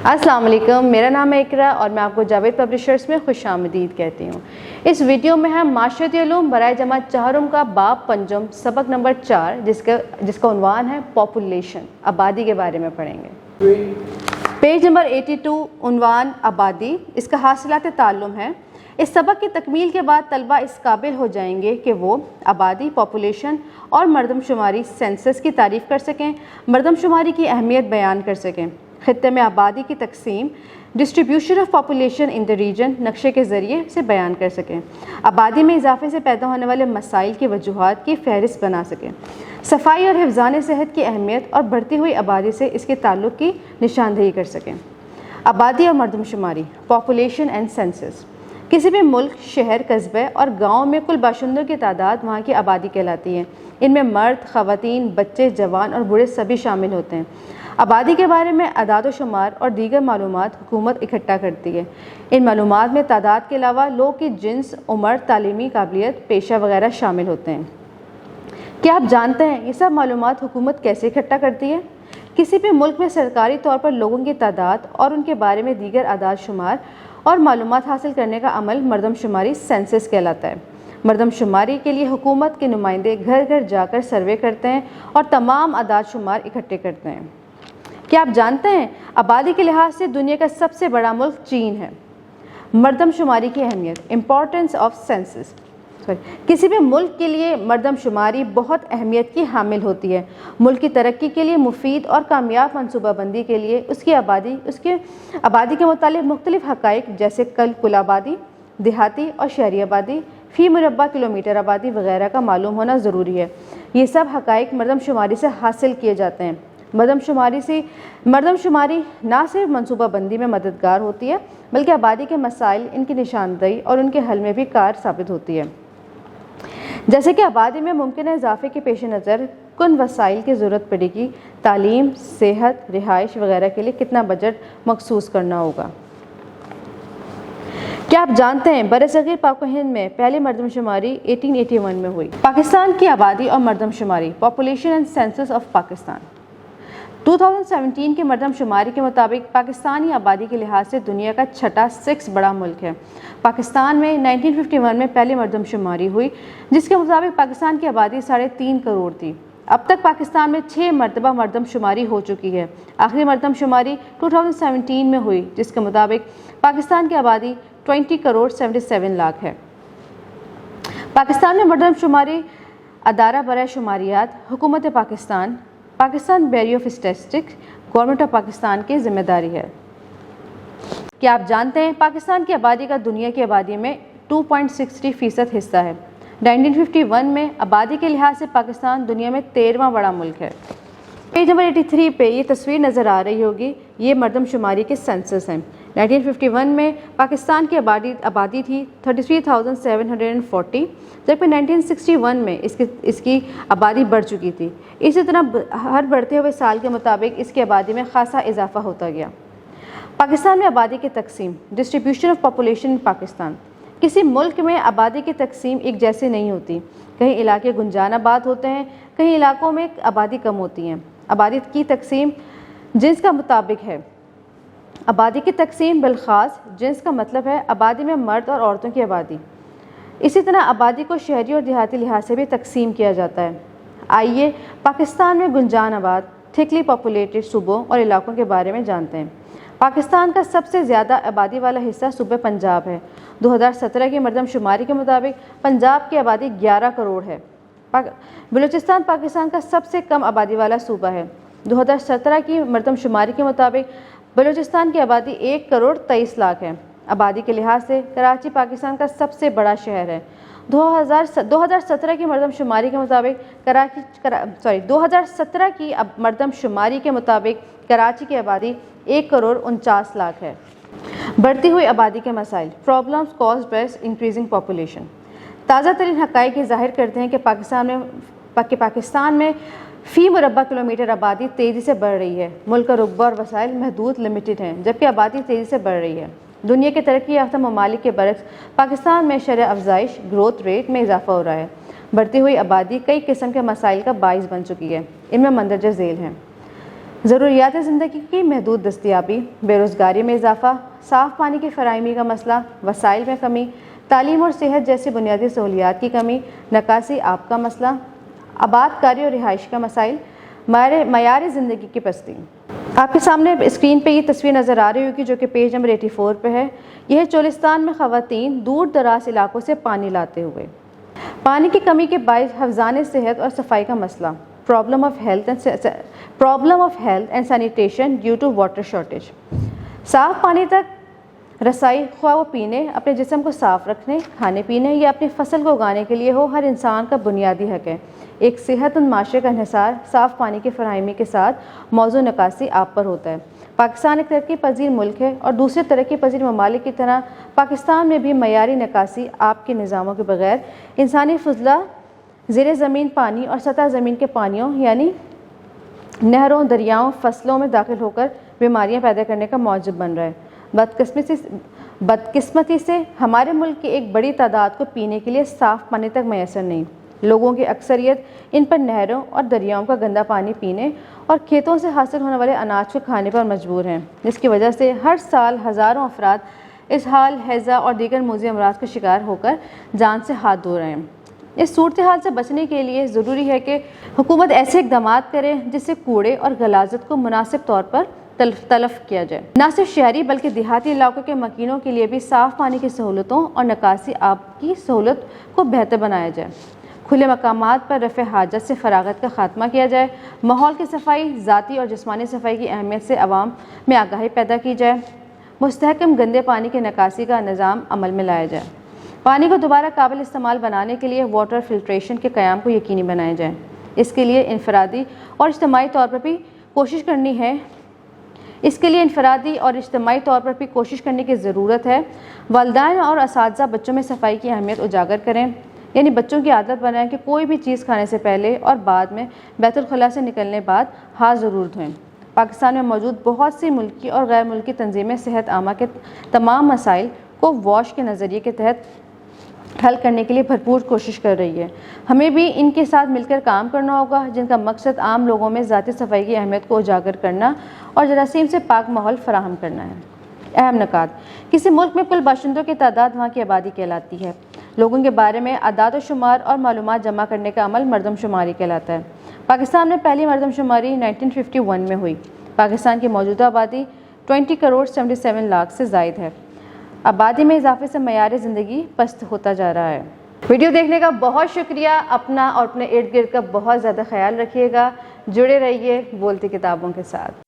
السلام علیکم، میرا نام ہے اقرا اور میں آپ کو جاوید پبلشرز میں خوش آمدید کہتی ہوں۔ اس ویڈیو میں ہم معاشرتی علوم برائے جماعت چہارم کا باب پنجم سبق نمبر 4 جس کا عنوان ہے پاپولیشن، آبادی کے بارے میں پڑھیں گے۔ پیج نمبر 82 عنوان آبادی، اس کا حاصلات تعلم ہے۔ اس سبق کی تکمیل کے بعد طلبہ اس قابل ہو جائیں گے کہ وہ آبادی، پاپولیشن اور مردم شماری سینسس کی تعریف کر سکیں، مردم شماری کی اہمیت بیان کر سکیں، خطے میں آبادی کی تقسیم distribution of population in the region نقشے کے ذریعے سے بیان کر سکیں، آبادی میں اضافے سے پیدا ہونے والے مسائل کی وجوہات کی فہرست بنا سکیں، صفائی اور حفظان صحت کی اہمیت اور بڑھتی ہوئی آبادی سے اس کے تعلق کی نشاندہی کر سکیں۔ آبادی اور مردم شماری، پاپولیشن اینڈ سینسس، کسی بھی ملک، شہر، قصبے اور گاؤں میں کل باشندوں کی تعداد وہاں کی آبادی کہلاتی ہے۔ ان میں مرد، خواتین، بچے، جوان اور بوڑھے سبھی شامل ہوتے ہیں۔ آبادی کے بارے میں اعداد و شمار اور دیگر معلومات حکومت اکٹھا کرتی ہے۔ ان معلومات میں تعداد کے علاوہ لوگ کی جنس، عمر، تعلیمی قابلیت، پیشہ وغیرہ شامل ہوتے ہیں۔ کیا آپ جانتے ہیں یہ سب معلومات حکومت کیسے اکٹھا کرتی ہے؟ کسی بھی ملک میں سرکاری طور پر لوگوں کی تعداد اور ان کے بارے میں دیگر اعداد شمار اور معلومات حاصل کرنے کا عمل مردم شماری سینسس کہلاتا ہے۔ مردم شماری کے لیے حکومت کے نمائندے گھر گھر جا کر سروے کرتے ہیں اور تمام اعداد شمار اکٹھے کرتے ہیں۔ کیا آپ جانتے ہیں آبادی کے لحاظ سے دنیا کا سب سے بڑا ملک چین ہے؟ مردم شماری کی اہمیت، امپورٹنس آف سینسس، کسی بھی ملک کے لیے مردم شماری بہت اہمیت کی حامل ہوتی ہے۔ ملک کی ترقی کے لیے مفید اور کامیاب منصوبہ بندی کے لیے اس کی آبادی کے متعلق مختلف حقائق جیسے کل آبادی، دیہاتی اور شہری آبادی، فی مربع کلومیٹر آبادی وغیرہ کا معلوم ہونا ضروری ہے۔ یہ سب حقائق مردم شماری سے حاصل کیے جاتے ہیں۔ مردم شماری نہ صرف منصوبہ بندی میں مددگار ہوتی ہے بلکہ آبادی کے مسائل، ان کی نشاندہی اور ان کے حل میں بھی کار ثابت ہوتی ہے۔ جیسے کہ آبادی میں ممکنہ اضافے کے پیش نظر کن وسائل کی ضرورت پڑے گی، تعلیم، صحت، رہائش وغیرہ کے لیے کتنا بجٹ مخصوص کرنا ہوگا۔ کیا آپ جانتے ہیں برصغیر پاک و ہند میں پہلی مردم شماری 1881 میں ہوئی؟ پاکستان کی آبادی اور مردم شماری، population and census of Pakistan. 2017 کی مردم شماری کے مطابق پاکستانی آبادی کے لحاظ سے دنیا کا چھٹا 6 بڑا ملک ہے۔ پاکستان میں 1951 میں پہلی مردم شماری ہوئی جس کے مطابق پاکستان کی آبادی 3.5 کروڑ تھی۔ اب تک پاکستان میں 6 مرتبہ مردم شماری ہو چکی ہے۔ آخری مردم شماری 2017 میں ہوئی جس کے مطابق پاکستان کی آبادی 20 کروڑ 77 لاکھ ہے۔ پاکستان میں مردم شماری ادارہ برائے شماریات، حکومت Pakistan bureau of statistics, government of Pakistan کی ذمہ داری ہے۔ کیا آپ جانتے ہیں پاکستان کی آبادی کا دنیا کی آبادی میں 2.60% حصہ ہے۔ 1951 میں آبادی کے لحاظ سے پاکستان دنیا میں 13واں بڑا ملک ہے۔ پیج نمبر 83 پہ یہ تصویر نظر آ رہی ہوگی، یہ مردم شماری کے سینسس ہیں۔ 1951 میں پاکستان کی آبادی تھی 33,740 جبکہ 1961 میں اس کی آبادی بڑھ چکی تھی۔ اسی طرح ہر بڑھتے ہوئے سال کے مطابق اس کی آبادی میں خاصا اضافہ ہوتا گیا۔ پاکستان میں آبادی کی تقسیم، ڈسٹریبیوشن آف پاپولیشن ان پاکستان، کسی ملک میں آبادی کی تقسیم ایک جیسی نہیں ہوتی۔ کہیں علاقے گنجان آباد ہوتے ہیں، کہیں علاقوں میں آبادی کم ہوتی ہے۔ آبادی کی تقسیم جنس کا مطابق ہے۔ آبادی کی تقسیم بالخاص جنس کا مطلب ہے آبادی میں مرد اور عورتوں کی آبادی۔ اسی طرح آبادی کو شہری اور دیہاتی لحاظ سے بھی تقسیم کیا جاتا ہے۔ آئیے پاکستان میں گنجان آباد، تھکلی پاپولیٹڈ صوبوں اور علاقوں کے بارے میں جانتے ہیں۔ پاکستان کا سب سے زیادہ آبادی والا حصہ صوبہ پنجاب ہے۔ 2017 کی مردم شماری کے مطابق پنجاب کی آبادی 11 کروڑ ہے۔ بلوچستان پاکستان کا سب سے کم آبادی والا صوبہ ہے۔ 2017 کی مردم شماری کے مطابق بلوچستان کی آبادی 1 کروڑ 23 لاکھ ہے۔ آبادی کے لحاظ سے کراچی پاکستان کا سب سے بڑا شہر ہے۔ 2017 کی مردم شماری کے مطابق کراچی کی آبادی 1 کروڑ 49 لاکھ ہے۔ بڑھتی ہوئی آبادی کے مسائل، problems caused by increasing population. تازہ ترین حقائق یہ ظاہر کرتے ہیں کہ پاکستان میں فی مربع کلومیٹر آبادی تیزی سے بڑھ رہی ہے۔ ملک کا رقبہ اور وسائل محدود لمیٹڈ ہیں جبکہ آبادی تیزی سے بڑھ رہی ہے۔ دنیا کے ترقی یافتہ ممالک کے برعکس پاکستان میں شرح افزائش گروتھ ریٹ میں اضافہ ہو رہا ہے۔ بڑھتی ہوئی آبادی کئی قسم کے مسائل کا باعث بن چکی ہے۔ ان میں مندرجہ ذیل ہیں: ضروریات زندگی کی محدود دستیابی، بے روزگاری میں اضافہ، صاف پانی کی فراہمی کا مسئلہ، وسائل میں کمی، تعلیم اور صحت جیسی بنیادی سہولیات کی کمی، نکاسی آب کا مسئلہ، آباد کاری اور رہائش کا مسائل، معیار زندگی کی پستی۔ آپ کے سامنے اسکرین پہ یہ تصویر نظر آ رہی ہوگی جو کہ پیج نمبر 84 پہ ہے۔ یہ چولستان میں خواتین دور دراز علاقوں سے پانی لاتے ہوئے۔ پانی کی کمی کے باعث حفظان صحت اور صفائی کا مسئلہ، problem of health and sanitation due to water shortage. صاف پانی تک رسائی، خواہ وہ پینے، اپنے جسم کو صاف رکھنے، کھانے پینے یا اپنی فصل کو اگانے کے لیے ہو، ہر انسان کا بنیادی حق ہے۔ ایک صحت مند معاشرے کا انحصار صاف پانی کی فراہمی کے ساتھ موضوع نکاسی آب پر ہوتا ہے۔ پاکستان ایک ترقی پذیر ملک ہے اور دوسرے ترقی پذیر ممالک کی طرح پاکستان میں بھی معیاری نکاسی آب کے نظاموں کے بغیر انسانی فضلہ زیر زمین پانی اور سطح زمین کے پانیوں یعنی نہروں، دریاؤں، فصلوں میں داخل ہو کر بیماریاں پیدا کرنے کا موجب بن رہا ہے۔ بدقسمتی سے ہمارے ملک کی ایک بڑی تعداد کو پینے کے لیے صاف پانی تک میسر نہیں۔ لوگوں کی اکثریت ان پر نہروں اور دریاؤں کا گندا پانی پینے اور کھیتوں سے حاصل ہونے والے اناج کو کھانے پر مجبور ہیں، جس کی وجہ سے ہر سال ہزاروں افراد اسہال، ہیضہ اور دیگر موذی امراض کا شکار ہو کر جان سے ہاتھ دھو رہے ہیں۔ اس صورتحال سے بچنے کے لیے ضروری ہے کہ حکومت ایسے اقدامات کرے جس سے کوڑے اور غلاظت کو مناسب طور پر تلف کیا جائے۔ نہ صرف شہری بلکہ دیہاتی علاقوں کے مکینوں کے لیے بھی صاف پانی کی سہولتوں اور نکاسی آب کی سہولت کو بہتر بنایا جائے۔ کھلے مقامات پر رفع حاجت سے فراغت کا خاتمہ کیا جائے۔ ماحول کی صفائی، ذاتی اور جسمانی صفائی کی اہمیت سے عوام میں آگاہی پیدا کی جائے۔ مستحکم گندے پانی کی نکاسی کا نظام عمل میں لایا جائے۔ پانی کو دوبارہ قابل استعمال بنانے کے لیے واٹر فلٹریشن کے قیام کو یقینی بنایا جائے۔ اس کے لیے انفرادی اور اجتماعی طور پر بھی کوشش کرنے کی ضرورت ہے۔ والدین اور اساتذہ بچوں میں صفائی کی اہمیت اجاگر کریں، یعنی بچوں کی عادت بنائیں کہ کوئی بھی چیز کھانے سے پہلے اور بعد میں بیت الخلاء سے نکلنے بعد ہاتھ ضرور دھوئیں۔ پاکستان میں موجود بہت سی ملکی اور غیر ملکی تنظیمیں صحت عامہ کے تمام مسائل کو واش کے نظریے کے تحت حل کرنے کے لیے بھرپور کوشش کر رہی ہے۔ ہمیں بھی ان کے ساتھ مل کر کام کرنا ہوگا، جن کا مقصد عام لوگوں میں ذاتی صفائی کی اہمیت کو اجاگر کرنا اور جراثیم سے پاک ماحول فراہم کرنا ہے۔ اہم نکات: کسی ملک میں کل باشندوں کی تعداد وہاں کی آبادی کہلاتی ہے۔ لوگوں کے بارے میں اعداد و شمار اور معلومات جمع کرنے کا عمل مردم شماری کہلاتا ہے۔ پاکستان میں پہلی مردم شماری 1951 میں ہوئی۔ پاکستان کی موجودہ آبادی 20 کروڑ 77 لاکھ سے زائد ہے۔ آبادی میں اضافے سے معیار زندگی پست ہوتا جا رہا ہے۔ ویڈیو دیکھنے کا بہت شکریہ۔ اپنا اور اپنے ارد گرد کا بہت زیادہ خیال رکھیے گا۔ جڑے رہیے بولتی کتابوں کے ساتھ۔